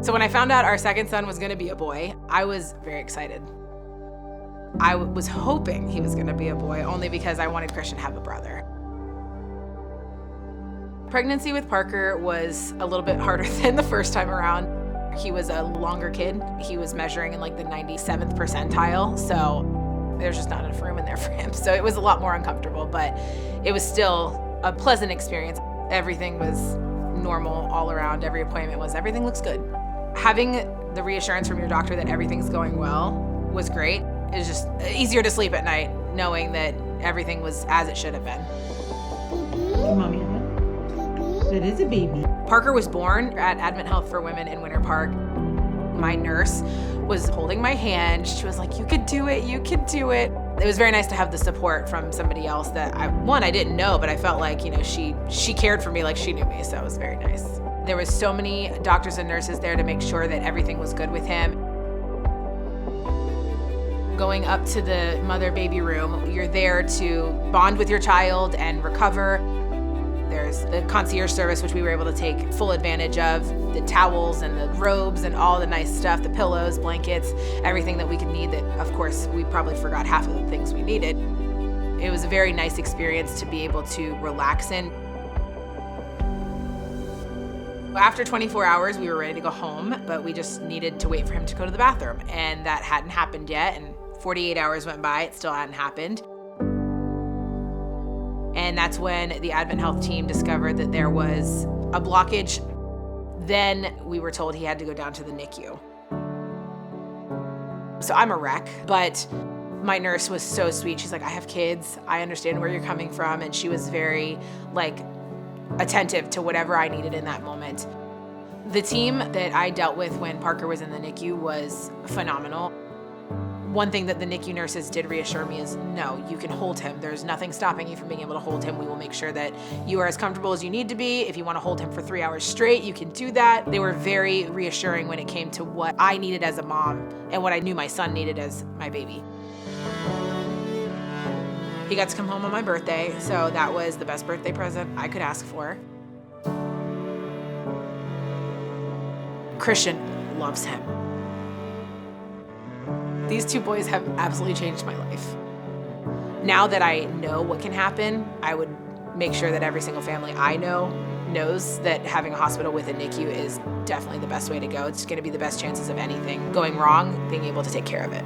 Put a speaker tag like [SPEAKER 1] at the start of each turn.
[SPEAKER 1] So when I found out our second son was gonna be a boy, I was very excited. I was hoping he was gonna be a boy only because I wanted Christian to have a brother. Pregnancy with Parker was a little bit harder than the first time around. He was a longer kid. He was measuring in like the 97th percentile, so there's just not enough room in there for him. So it was a lot more uncomfortable, but it was still a pleasant experience. Everything was normal all around. Every appointment was, everything looks good. Having the reassurance from your doctor that everything's going well was great. It was just easier to sleep at night knowing that everything was as it should have been.
[SPEAKER 2] Mommy, that is a baby.
[SPEAKER 1] Parker was born at AdventHealth for Women in Winter Park. My nurse was holding my hand. She was like, you could do it, you could do it. It was very nice to have the support from somebody else that I didn't know, but I felt like, she cared for me like she knew me, so it was very nice. There was so many doctors and nurses there to make sure that everything was good with him. Going up to the mother-baby room, you're there to bond with your child and recover. There's the concierge service, which we were able to take full advantage of, the towels and the robes and all the nice stuff, the pillows, blankets, everything that we could need that, of course, we probably forgot half of the things we needed. It was a very nice experience to be able to relax in. After 24 hours, we were ready to go home, but we just needed to wait for him to go to the bathroom, and that hadn't happened yet, and 48 hours went by, it still hadn't happened. And that's when the AdventHealth team discovered that there was a blockage. Then we were told he had to go down to the NICU. So I'm a wreck, but my nurse was so sweet. She's like, I have kids, I understand where you're coming from, and she was very, attentive to whatever I needed in that moment. The team that I dealt with when Parker was in the NICU was phenomenal. One thing that the NICU nurses did reassure me is, no, you can hold him. There's nothing stopping you from being able to hold him. We will make sure that you are as comfortable as you need to be. If you want to hold him for 3 hours straight, you can do that. They were very reassuring when it came to what I needed as a mom and what I knew my son needed as my baby. He got to come home on my birthday, so that was the best birthday present I could ask for. Christian loves him. These two boys have absolutely changed my life. Now that I know what can happen, I would make sure that every single family I know knows that having a hospital with a NICU is definitely the best way to go. It's going to be the best chances of anything going wrong, being able to take care of it.